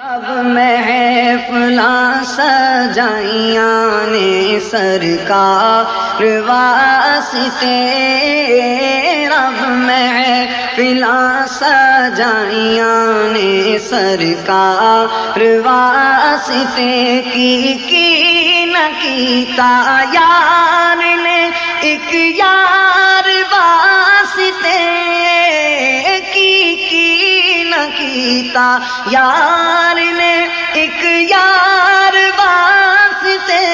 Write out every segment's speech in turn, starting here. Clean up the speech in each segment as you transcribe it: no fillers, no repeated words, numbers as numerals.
اب محفلاں سجائیاں نے سرکار واسطے، اب محفلاں سجائیاں نے سرکار واسطے، کی نہ کیتا یار نے ایک یار واسطے، کی نہ کیتا یار نے ایک یار واسطے،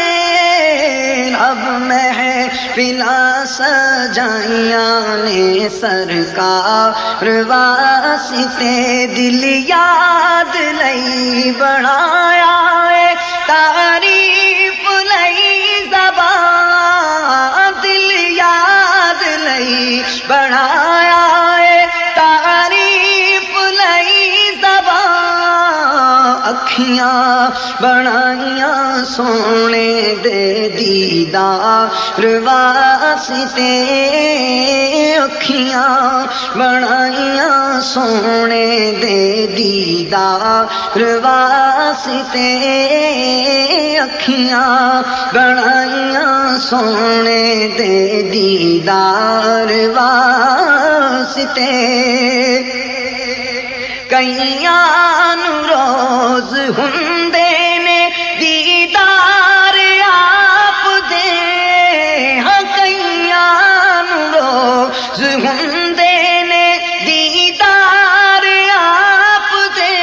اب محفلاں سجائیاں نے سرکار واسطے، دل یاد لئی بڑھایا ہے تعریف لئی زبان، دل یاد لئی بڑھایا ہے تعریف لئی زبان، اکھیاں بنائیاں سونے دے دیدار واسطے، اکھیاں بنائیاں سونے دے دیدار واسطے، اکھیاں بنائیاں سونے دے دیدار واسطے، کئیاں نو روز ہوندے نے دیدار آپ دے، ہاں کئیاں نو روز ہوندے نے دیدار آپ دے،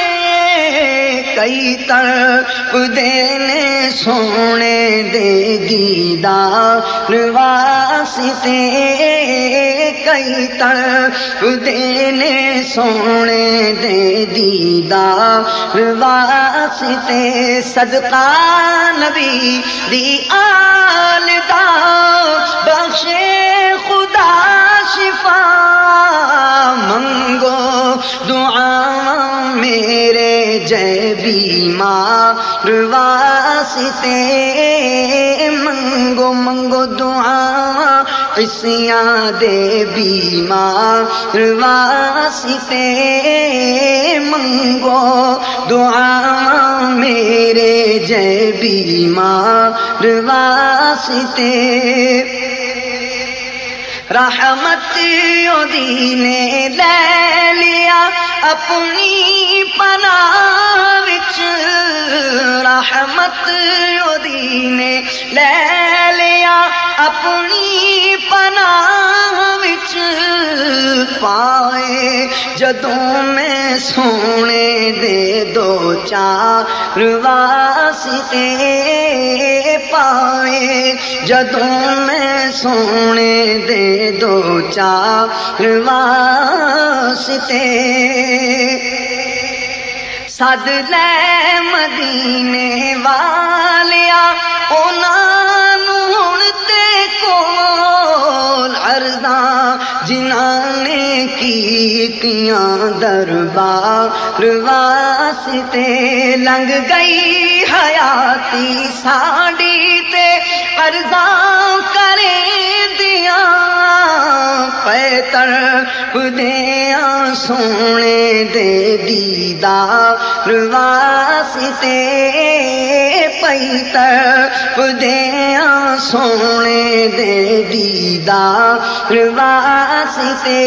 کئی طرف دینے سونے دے دیدار واسطے، کئی طرف دینے سونے دے دیدار واسطے، صدقہ نبی دی آل دا بخشے خدا شفا، منگو دعا میرے جے بیمار واسطے، منگو منگو دعا عصیاں دے بیمار واسطے، منگو دعا میرے جے بیمار واسطے، رحمت دی نے لے لیا اپنی پناہ وچ، رحمت دی نے لے لیا اپنی پناہ وچ، پائے جدوں میں سونے دے دو چار واسطے، پائے جدوں میں سونے دے دو چار واسطے، سد لے مدینے والیا انہاں نوں ہن تے کول، عرضاں جنہاں نے کیتیاں دربار واسطے، لنگ گئی حیاتی ساڈی تے عرضاں کریں دیاں، پے طرف دیاں سونے دے دیدار واسطے، پئی طرف دیاں سونے دے دیدار واسطے،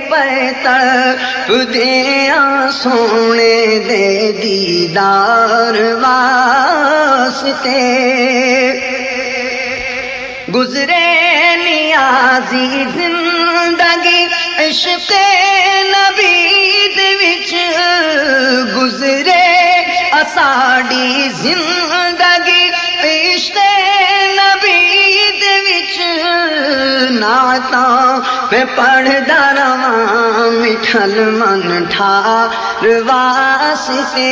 پئی طرف دیاں سونے دے دیدار واسطے، گزرے نیازی زندگی عشق نبی دے وچ، گزرے اساڈی زندگی عشق نبی دے وچ، نعتاں میں پڑھدا رواں مٹھل من ٹھار واسطے،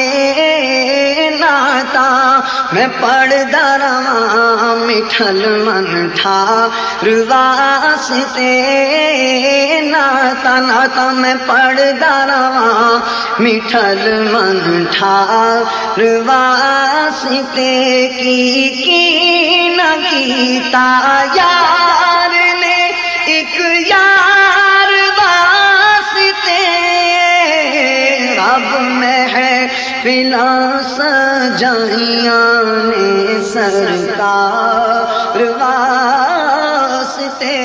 نعتاں میں پڑھدا رواں مٹھل من ٹھار واسطے، نعتاں نعتاں میں پڑھدا رواں مٹھل من ٹھار واسطے، کی نہ کیتا یار نے ایک یار واسطے، محفلاں سجائیاں نے سرکار واسطے